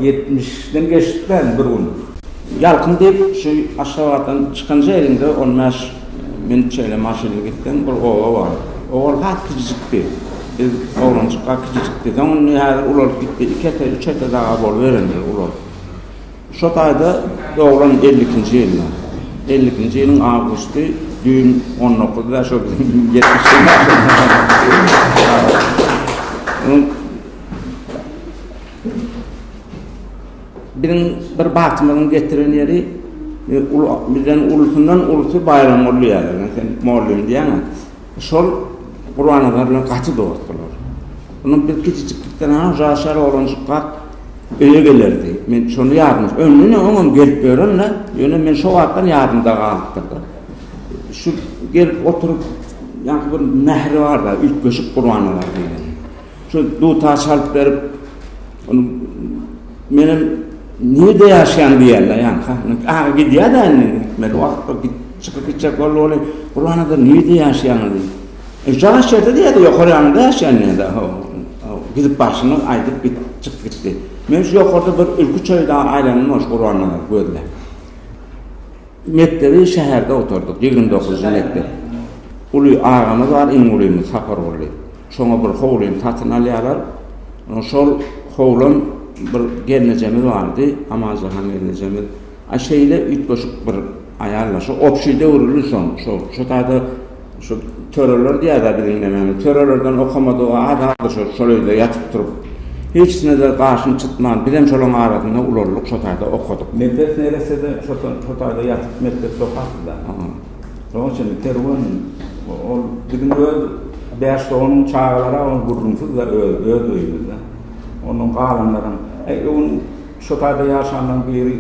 70'den geçtikten bir gün. Yalkın deyip şu aşağıdan çıkınca elinde olmaz ben şöyle maşinle gittim bir oğul var. Oğul hat küçüktü. Biz oğlan çıkar küçüktü. Onun nihayet ular gitti. 2-3 daha bol verendi ular. Şu tayda oğlan 52. yılda. 52. yılın Ağustos'ta düğün 19'da şu 70'de bir batımın getiren yeri birden ulusundan ulusu bayram oluyor yani. Sen molluyum diyen şol Kur'an'larla katı doğurttular. Bunun bir küçücükten aşağı olan çıkak öyle gelirdi. Ben şunu yardım. Önüne onun gelip görünle, yine ben şu vaktan yardımda kalıptırdım. Şu gelip oturup yani bir nehri var da ilk köşük Kur'an'lar diye. Şu duta çalıp verip onu benim nerede yaşayan diyorlar yani. Gidiyor da hikmet vakti çıkıp gidecek oluyor. Kur'an'da nerede yaşayan diye. Yaşadı diye de yukarı yanında yaşayan ne de. Gidip başını aydıp çıkıp gitti. Ben şu yukarıda bir ülkü çöyde ailenin Kur'an'da gördüler. Mektebi şehirde oturduk. 29. mektep. Ulu ağamız var, in uluyumuz sapar oluyor. Şuna bir hovluyum tatın alıyorlar. Şol hovlum bir gelmecemiz vardı. Amazıhan gelmecemiz. Şeyle üç koşuk bir ayarla. Şu opşide vurulur son. Şu tayda şu törörler diye de bilinlemem. Törörlerden okumadı o adı şöyle yatıp durup. Hiçsine de karşım çıtman. Bilem şolun aradığında ulorluk şu tayda okuduk. Mektep neresi de şu tayda yatıp mektepte okudu da. Onun için terörün bugün öldü. 5 onun çağlara onun vurumsuz da öldü. Onun kalanların onun şu tayda yaşanan bir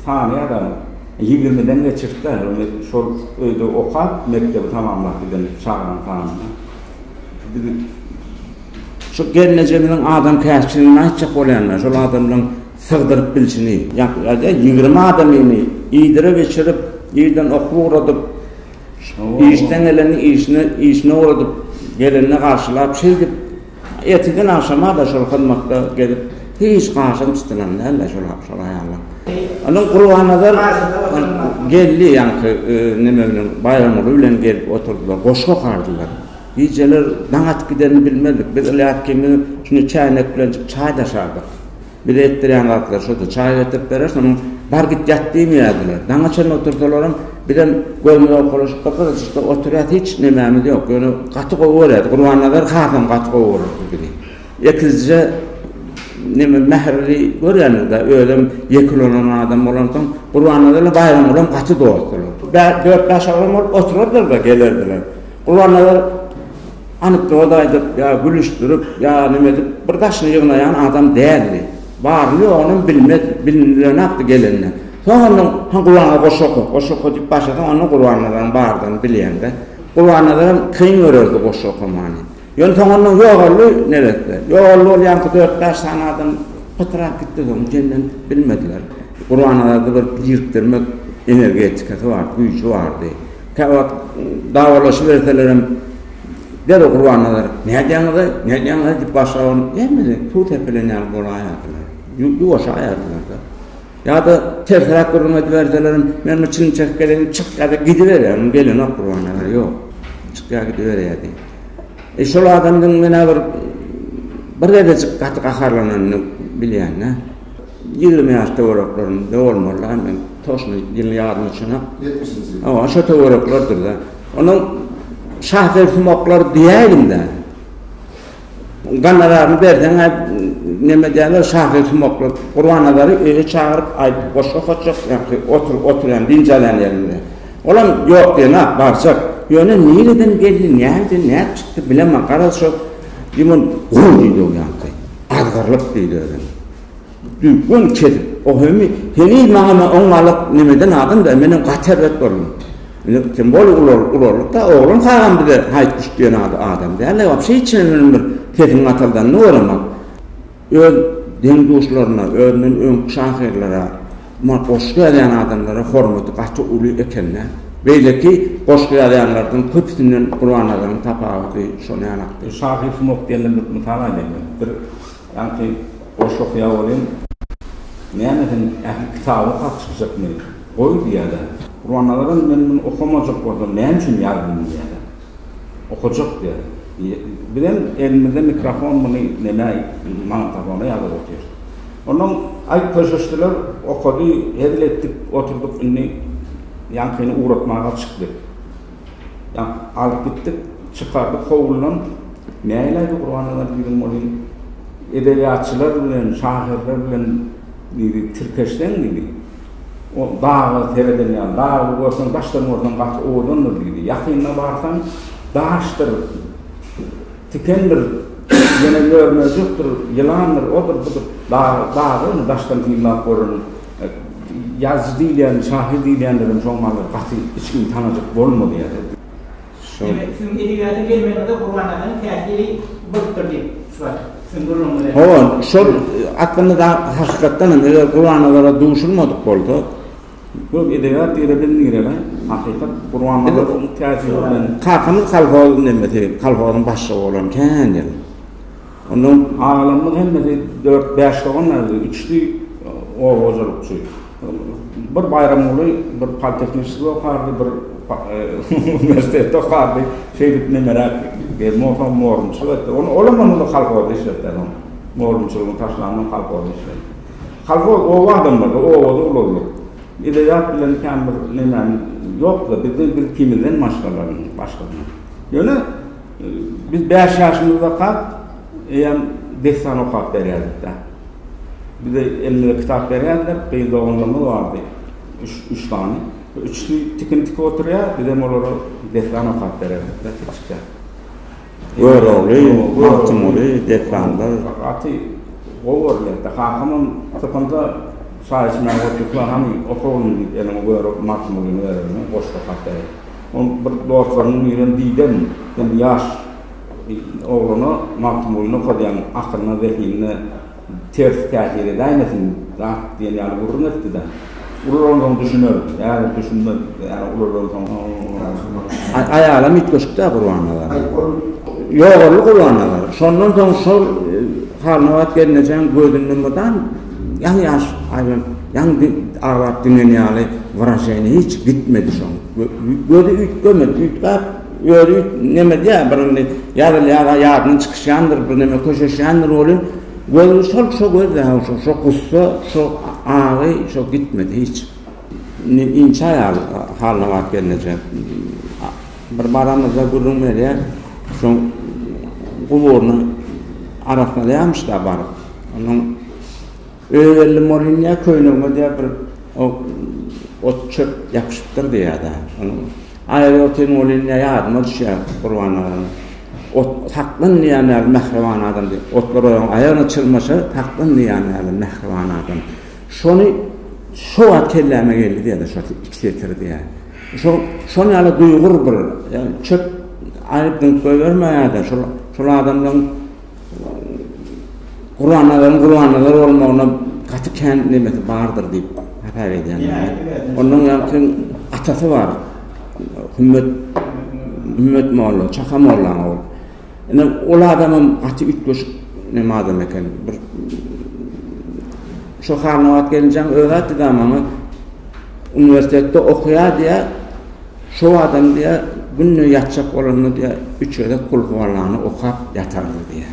saniye adam 20'den geçirdiler. Şu öyle okap mektebi tamamladı çağıran tamamladı. Şu gelmeceminin adam kâşçiliğini açacak olayanlar, şu adamların sığdırıp bilçini, 20 adamını iyidirip geçirip, iyiden oku uğradıp, işten geleni işine uğradıp, gelenine karşılayıp, şey deyip, etiden akşama da şu hizmette gelip, hiç karşım tutulanlarla şu ayarlar. Onun Kur'an'da geldi yani bayram oluyor, gelip oturdular, koşku kardılar. Geceler dangat giderini bilmedik. Biz öyle şunu çaynak bilen çay da şardık. Bir de ettiren kalktılar. Şurada çay getirip verirsen bar git yattığımı yediler. Dangaçan oturdular. Birden gölmede okuluşup kapıda işte oturuyor hiç nememiz yok. Yani katı kovuyordu. Kurbanlar kafam katı kovuyordu gibi. Ekizce mehrli görüyorlar da öyle yekil olan adam olandan kurbanlarla bayram olan katı doğurdular. 4-5 adam otururlar da gelirdiler. Kurbanlar anıp doğdaydık, ya gülüştürüp, ya nemedip, bir taşını yığınayan adam değerli. Varlığı onun bilinirine yaptı gelinine. Sonra onun kulağına koşoku deyip başladı, onun kulağından bağırdığını bileyende. Kulağından kıyın görürdü koşoku mani. Yöntem onun yoğurlu nerede? Yoğurlu olayan 4-5 tane adam pıtırak gitti, onu cennet bilmediler. Kulağına da bir yırttırmak energetikası vardı, gücü vardı. Davalışı vertelerim, der o Kur'anlar. Ne diyorlar deyip başlayalım. Yemedi. Tuğ tepeleyen bu ayaklar. Yuvaş ayaklar da. Ya da terfirak kurulma verdilerim. Ben için çek gelin çık ya da gidiverelim. Gelin o Kur'anlar yok. Çık ya gidivereydi. Şol adamdan bana bir dedecik katı kaharlananını bilen ne? 20 yaşta oraklarım da olmalılar. Ben toşunu yıl yardım için. 70'siniz. Ama şu oraklardır da. Onun şahfer sumoklar diyelim de. Ganlarını berden neme diyorlar şahfer sumoklar. Kur'anları çağırıp boşa koçak oturan dincelen yerinde. Olan yok diye ne varsak. Yöne nereden geldi, ne çıktı bilemem. Karası şu limon gol dedi o yankı. Adgarlık dedi. Düğün çedip. O hemi mağama onlarlık nemeden adam da benim katerbet olun. Tembol ulorlukta oğlum kalan bir de hayt düştüğün adam derler. Vapşe için bir tefin ataldan ne olamak? Öl denguşlarına, ölünün ön kuşakirlere, koşku eden adamlara hormatu kaçı ulu ekenle. Beyleki boş kıyalarlardan köpüsünden Kur'an'dan tapağıdı şonu anaktı. Şahif Mok diyenler mutala edeyim. Bir yani boş okuya olayım. Neyanetin kitabı kaç çıkacak mı? Koy diye de. Kur'an'ların benim okumacak oldum. Ne için yardım diye de. Okuyacak diye. Bilen elimizde mikrofon bunu neme mantafona yazıp okuyor. Onun ay köşeştiler okudu, hedil ettik, oturduk inni yankını uğratmaya çıktık. Yani alıp gittik, çıkardık kovuldan. Neylaydı Kur'an'lar bizim olayım? Edebiyatçılar bilen, şahirler bilen Türkeşten dedi. O dağı tereden yani, dağı görsen taştan oradan kaç oğlanır dedi. Yakınına varsan dağıştır, tikendir, yine görmezciktir, yılandır, odur budur. Dağı taştan tıyılan korunur. Yazı diyen, şahir diyenlerin çoğunmaları katı içkin tanıcık olmadı yani. Evet, sizin edebiyata gelmenize Kur'an'ın tesiri bıktır deyip şu var. Hava, şu aklında da hakikaten Kur'an'lara duşulmadık oldu. Bu edebiyat diyebildiğini girelim. Hakikat Kur'an'lara tesiri olan. Kalkımın kalfağının demeti, kalfağının başlığı olan kendi. Onun ağalarımız hem de 4-5 olanlardı, 3'lü oğuzlukçu. Bir bayram oluyor, bir politeknikçisi okardı, bir üniversitede okardı. Şeylik ne merak ettim, morumçuluk etti. Olamanın da kalfağında işletler onu. Morumçuluğun taşlanmanın kalfağında işletler. Kalfağ o adamlar da, o olurdu. İdeyat bilen kemir nemen yok da bir kimiden başkalarının. Yani biz 5 yaşımızda kal, destan okuyup verirdik de. Bir de eline kitap verirler, kıyıda onlama vardı. 3 tane. 3'lü tikin oturuyor, bir de onları destan okuyup verirdik de küçükler. Öyle oluyor, altın oluyor, destanlar. Atı o oluyor. Kakımın tıpında sayesinde oturuklar hani okulun elime koyarak matmulunu verirdim, boş okuyup verirdim. Onun bir dostlarının birinin diyden, yani yaş oğlunu matmulunu kodayan aklına zekiline ters tehir edeymesin diye yani vurun etti de. Ulurlardan düşünür, yani düşünür, yani ulurlardan. Ayağla mitkoşukta Kur'an'lar. Yoğurlu Kur'an'lar. Sondan sonra sol harnavat gelineceğin gözünlüğümden yan yaş aynen yan ağlat dünyanı varacağını hiç gitmedi son. Böyle üç gömür, üç kap, böyle nemedi ya birinde yarın çıkışandır, bir neme koşuşandır olun. Böyle sol gördü ha, şu kussa, şu ağı, şu gitmedi hiç. İnşa harnavat gelineceğin. Bir baramızda gurun veriyor, şu kuburunu arasında yapmışlar barıp. Onun öğrenli Morinya köyüne diye bir o çöp yapışıptır diye de. Ayrı otel Morinya yardıma düşüyor Kur'an'ların. O taklın diyenler mehrevan adam diye. Otları ayağına çılmışı taklın diyenler mehrevan adam. Şunu şu atelleme geldi diye de şu ikisidir diye. Şunu yani duygur bir yani çöp ayıptın koyvermeye de şu adamdan Kur'an'lar olmağına katı kendi nimeti vardır deyip haber ediyorlar. Onun yakın atası var. Hümmet Moğlu, Çaka Moğlu'nun oğlu. Yani o adamın katı üç göz ne adam eken. Şu harnavat gelince öğretti de ama üniversitede okuya diye şu adam diye günlüğü yatacak olanı diye 3 öyle kulhuvarlarını okuyup yatardı diye.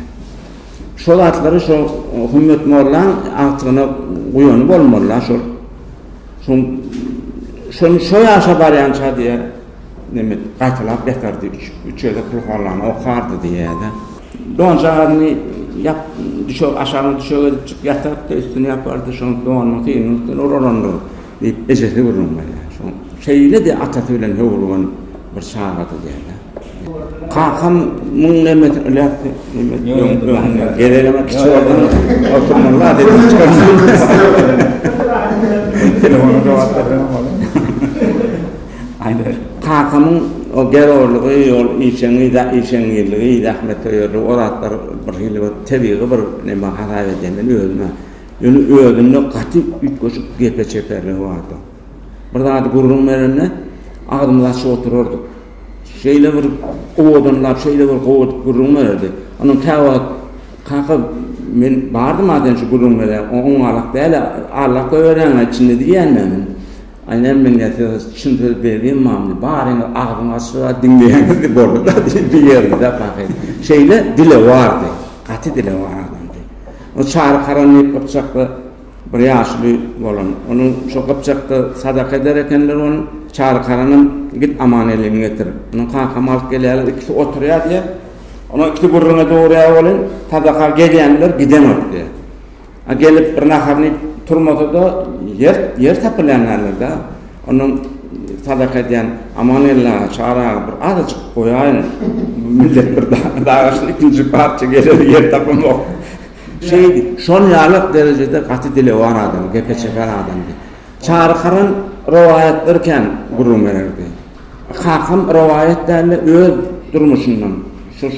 Şol atları şu Hümmet Moğlu'nun altına uyunup olmalılar. Şu yaşa baryança diye qaytılap yatardı, 3 öyle kulhuvarlarını okardı diye de. Doğancağını aşağıya düşüyor, yatardı, üstünü yapardı, doğanın kıyının üstünü orandı deyip eceli vurulma ya. Şeyle de atatürk'ün hövruğun bir şağıratı diye de. Kakam nemeti ölerdi, gelelemek için oradan oturmalar dedi. Telefonu cevaplarına falan. Aynen. Kakamın o gerorluğu, işenliği, rahmet öyle oratlar bir hili tabii bir ne bahara edenden ölme. Yani ölümle katı üç koşuk gepe çeperli vardı. Burada adı gururun verenle ağzımızda otururduk. Şeyle bir oğudunlar, şeyle bir oğuduk gurrun verdi. Onun kağıt, kanka men bardım adan şu gurrun verdi. Onun alak değil, alak öğrenen içinde diyenlerin. Aynen ben yatıyor, şimdi vereyim mamlı. Bari ağzına suya dinleyenizdi bordu da bir yerde bakayım. Şeyle dile vardı, katı dile vardı. O çağrı karanlık yapacaklı bir yaşlı olan. Onun şu yapacaklı sadaka ederkenler onun çağrı karanın git amaneliğini getir. Onun kankam alıp geliyorlar, ikisi oturuyor diye. Onu iki burruna doğruya olun, sadaka geleyenler gidemez diye. Gelip bir naharını turmada da yer tapılayanlarlar da. Onun sadaka eden amanellah çağrı bir azıcık koyayın. Millet bir dağışın ikinci parça gelir yer tapılmak. Şon yalık derecede katı dili var adam, gepeçeken adamdı. Çağrıkarın rivayetlerken gurur verirdi. Kakım rivayetlerle öz durmuşundan,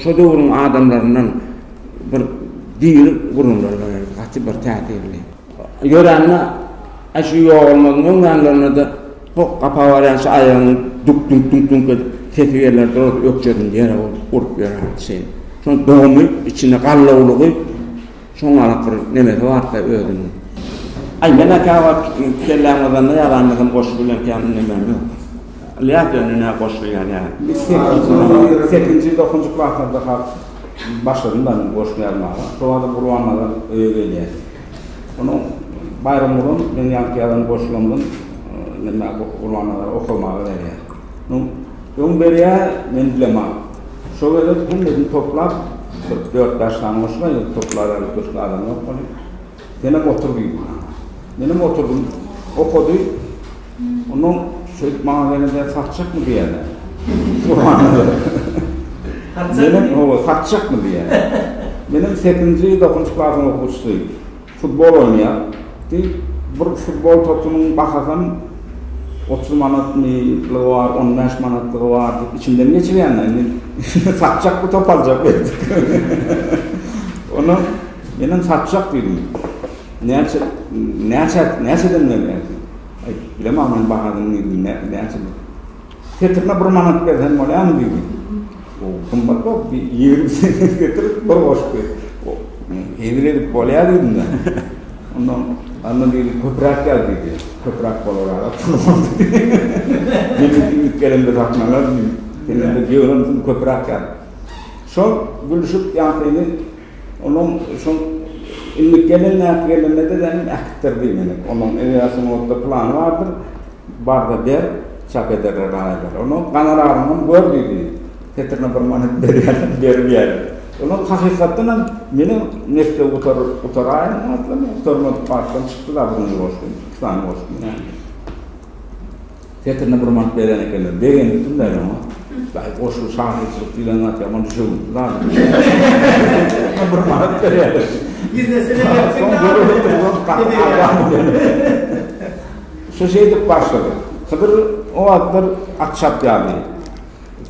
şu doğrun adamlarından bir değil gururlar verirdi, katı bir tədirli. Görenle, şu yok olmadığının yanlarına da bu kapa var yani şu ayağını duk tefi yerler durup ökçedin yere vurup verirdi şey. Sonra doğumu içinde kallavuluğu şoň alak bir nemesi barsa ödün. Ay mena kawat kellamdan yalanlygym goşulan kemne nemem ýok. Liýat önüne goşulan ýa. 8-nji 9-njy klasda başladım ben goşulanmaga. Şoňa da Gurbannalar öýe gelýär. Onu bayramlaryň men ýankyýan goşulanmyn. Neme Gurbannalar okumaga berýär. Öň berýär men bilemem. Şo wele tümden toplap 4-5 tane hoşuna toplayarak göçlerden yok. Benim oturdum. Benim oturdum. Okudu. Onun şöyle mağazada satacak mı diye. Benim o satacak mı diye. Benim 8-nji 9-njy klasda okuýçy. Futbol oynaýar. Bir futbol topunun bahasan 30 manatlığı var, 15 manatlığı var. İçinden geçirýänler. Satacak bu top alacak dedik. Onu benim satacak dedim. Nereden mi? Bilemem ben bahadım nereden. Getirme bir manat versen olaya mı dedim. O kumbat o bir 20 sene getirip bir boş koy. Eğilerek olaya dedim de. Ondan anladım köprak geldi dedi. Köprak olarak tutulmadı. Benim kelimde takmalar dedim. Kendine diyorum köprak geldi. Son gülüşüp yankıyla onun son illik gelenle de dedim aktardı beni. Onun eviyasının orada planı vardır. Barda bir çap ederler eder. Onu kanararının gördüydü. Getirine bir manat bir onun hakikaten benim nefte utarayın aslında utarmadı parktan çıktılar bunun olsun. İki tane olsun yani. Getirine bir manat verene kadar degen bütün derim ama. Belki koşu şahitçilik dilen at yaman düşürdüler. Bir manat verene. Gizlesene Şu şeydik başladı. Kıdır o adlar akşap geldi.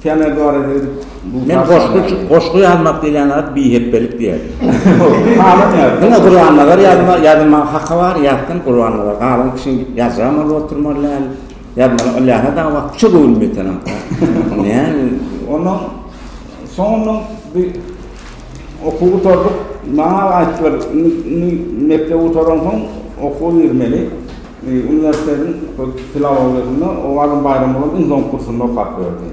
Kenar doğru dedi. Men goşguy almak diýenler bir hepbelik diýer. Halam ya. Buna Gurbannalar ýadyma hakkı var, ýatdan Gurbannalar. Galan kişi ýazamar oturmarlar. Ýadma Allah'a da wagt şu gülmeten. Yani onu sonra bir okuw oturduk. Bana aýtdylar, mekde oturan soň okuw vermeli. Üniversitenin filologiýasynda o adam bayramlaryň son kursunda okap berdi.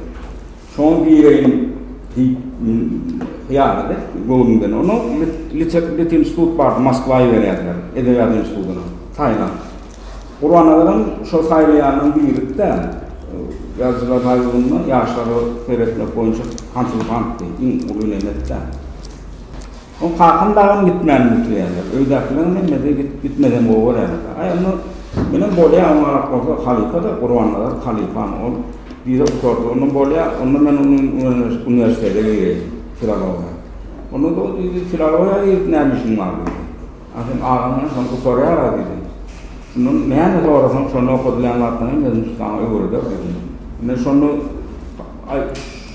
Son bir ayın hiyarede, Golun'dan onu Litet Institut var, Moskva'ya veriyatlar, Edebiyat Institutu'na, Tayland. Gurbannaların şu saylayanın birlikte yazılar hayvanına yaşları seyretmek boyunca kançılık in ulu nemette. O kalkın dağın gitmeyen mutluyorlar. Öydakilerin gitmeden o var yani. Benim böyle anlarak olsa halife de Gurbannalar halifan ol. Bir de oturdu. Onun böyle, onu ben onun üniversitede gireyim. Filologiya. Onu da filologiya yetnemişim var dedi. Aslında ağamın sonra oturuyor ara dedi. Şunun neyine doğrusun sonra okudulanlardan dedim sana öğredi dedim. Ne sonra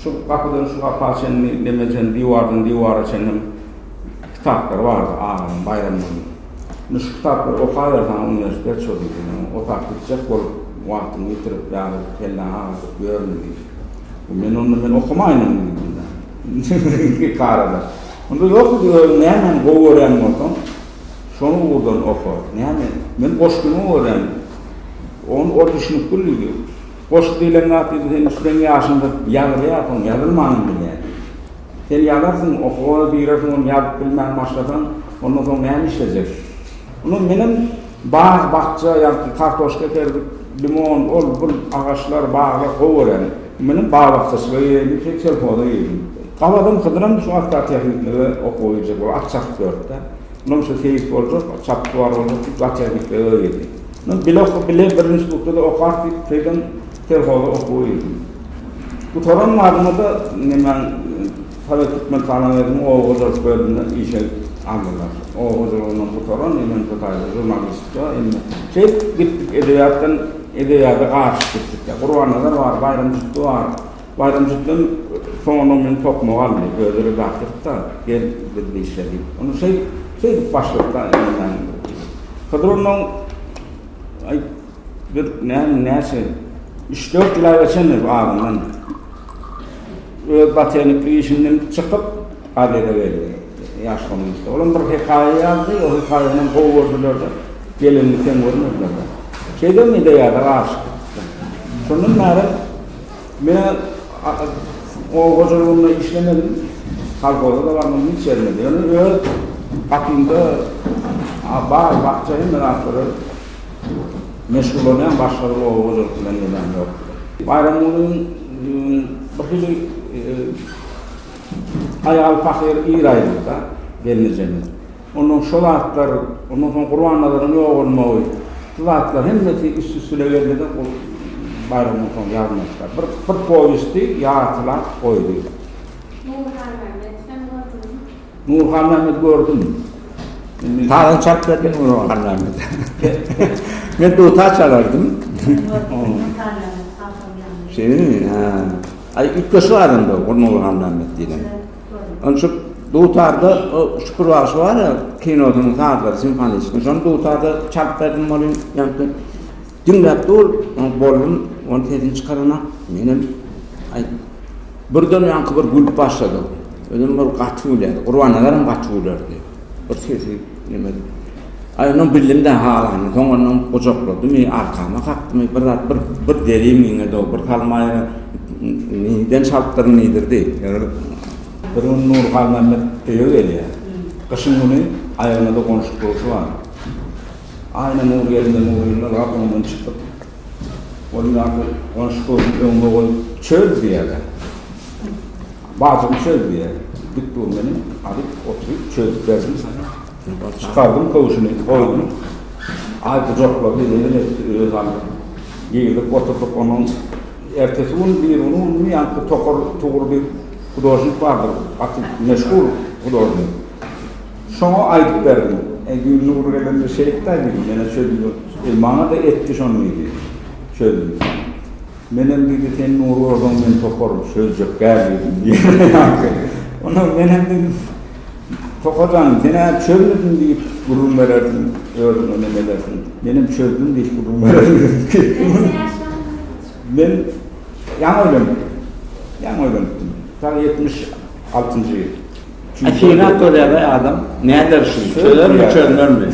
şu kapıdan şu kapağı senin demecen divara senin kitaplar vardı ağamın bayramının. Şu kitapları okuyarsan üniversiteye çözdü. O taktikçe vaktini yitirip yani kelle ağzı görmedi. Men okumaydım dedi. Karada. Onda yok diyor, ne hemen bu öğrenmeden, şonu buradan oku. Ne hemen, ben boş günü öğrendim. O düşünüp duruyor. Boş değilim ne yapıyordu, sen üstüne yaşında yazılmanın bile. Sen yazarsın, oku, birersin, onu yazıp bilmem başlasan, ondan sonra ne işleyecek? Onun benim bahçe, yani kartoşka terdik, limon, bu ağaçlar, bağlar, kovuren. Benim bağ bahçesi ve yedim, telefonda yedim. Kavadım kıdıram şu aktar teknikleri okuyacak, o açak dörtte. Bunun şu keyif olacak, çap duvar olacak, açak teknikleri öğretim. Bile bir institutta da okartık, tekrar telefonda okuyordum. Bu toranın adına da ben tabi tutma tanımadım, o hocalık bölümünde işe aldılar. O hocalığının bu toran, hemen tutaydı, jurnalistçe, gittik edebiyata karşı gittik. Kurbanlar var, bayramcılığı var. Bayramcılıktan sonunda men tokma var mı? Gözleri baktık da gel dedi işledik. Onu şey başladık da elinden. Kadronun bir neyse 3-4 yıl geçenler ağabeyden botanikli işinden çıkıp adeta verdi. Yaşlandı işte. Onun bir hikaye yazdı, o hikayenin kovurdular da gelinlikten vurdular da. Şeyden mi de yadır aşık. Sonun nere ben o hocalığımla işlemedim. Halkoda da varmam hiç yermedi. Yani öyle kapımda bahçeyi ben artırır. Meşgul olmayan başları o hocalığından neden yok. Bayramının bakıcı ayağı fakir İray'dı da gelineceğini. Onun şolatlar, onun son kurbanların yok olmağı, şolatlar hem de üst üstüne geldi de bayramın son yazmışlar. Bir povesti yaratılar koydu. Nurhan Mehmet gördüm. Tarın çap verdin Nurhan Mehmet. Ben de uta çalardım. Şey mi? Ay ilk köşe vardı o Nurhan Mehmet diye. Onun için Doğutar'da Şükürvarşı var ya, kinodunun saatları, simfonisi. Sonra Doğutar'da çap verdim olayım. Dinlep dur, bolun, onu tezin çıkarına, benim birden yankı bir gülüp başladı. Ödüm bir kaçı ulaydı, kurbanlarım kaçı ulaydı. Bir sesi demedi. Onun bilimden halanı, sonundan kocakladı, arkama kalktım, bir deriyim yine de o, bir kalmaya neden şartları nedir değil. Bir Nurhan Mehmet diyor ya, kışın günü ayağına da konuştuğu var. Aynen Nur yerinde Nur'la Rabbimden çıktık. Ondan konuştuğu önüne koyup çöl bir yerde. Bazım çöl bir yerde. Bittiğim benim, alıp oturup çöl verdim sana. Çıkardım kavuşunu, koydum. Ay kucakla bir elini öyle aldım. Girdik, oturduk onun. Ertesi gün onun yankı tokur bir kudurcuk vardır. Artık meşgul kudurcuk. Sonra aydık verdim. Gülü vururken bir şey ettiğim, bana söylüyor. Bana da etti son muydu? Söylüyor. Benim dedi, sen nuru oradan ben tokarım, söyleyecek gelmedim diye. Ona benim dedim, tokarım, sen söyledin deyip gurur vererdin, gördün o ne edersin. Benim söyledim deyip gurur vererdin. Ben yan oylamıştım. Sana 76. yıl. Aşirat öyle adam, ne dersin? Söyler mi, çözler mi?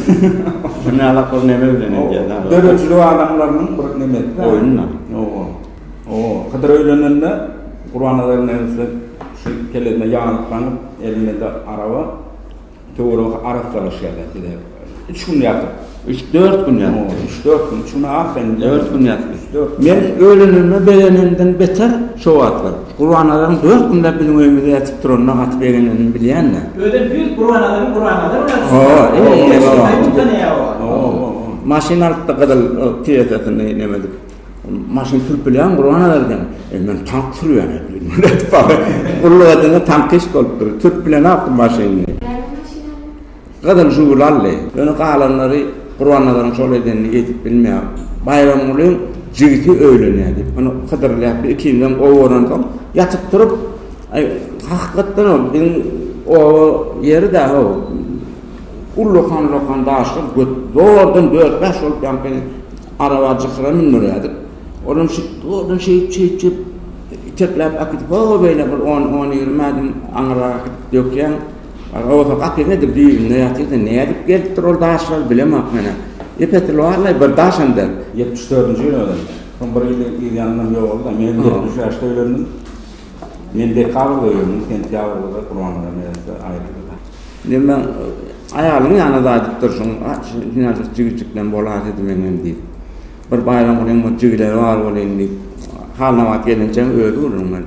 Ne alakalı ne öğreneceğiz? Döröcülü adamlarının bir nimetli. Oyunla. O kadar öğleninde Kur'an'ların elinde şu kelime yanıklanıp elinde de araba doğru Arap çalışıyorlar. 3 gün yatıp. 3-4 gün yatıp. 3-4 gün. Şuna aferin. 4 gün yatıp. Ben öğlenimde beğenenden beter şov atlar. Kur'an'ların 4 günde benim evimde yatıp durduğuna at beğenenini bileyen ne? Öyle büyük Kur'an'ların Maşin altta kadar tiyasetini inemedik. Maşin türpüleyen Kur'an'lar dedim. Ben tank sürüyor ne bileyim. Kullu adına tank iş kolptur. Türpüle ne yaptım maşinini? Kadar juğularla. Onu kalanları Kur'an'ların şöyle edenini yetip bilmiyor. Bayram oluyor. Jigiti öğlenedi. Onu kadarlayıp bir ikimden oğurandan yatıp durup hakikaten o benim o yeri de o Ullokan daşıp doğrudan 4-5 olup yani arabacıklara mindiriyorduk. Onun şey teklep akıtıp böyle bir 10-20 adım anıra dökýän. O fakat ne de bir ne yaptı ne edip gelip ol daşlar bilemem mene. Epetli varlar bir daşındır. 74-nji ýyl ölen. Son bir ýyl ýanyndan ýok boldy. Men 70 ýaşda ölendim. Men dekabr ölendim. Sentýabrda Qur'anlar mezarda aýryldy. Ben ayalım yanında adıp dursun. Yine cıgıcıktan bolar dedim men diýip. Bir bayram bolan jigler var bolan diýip. Halna wagt gelince öldürürüm ben.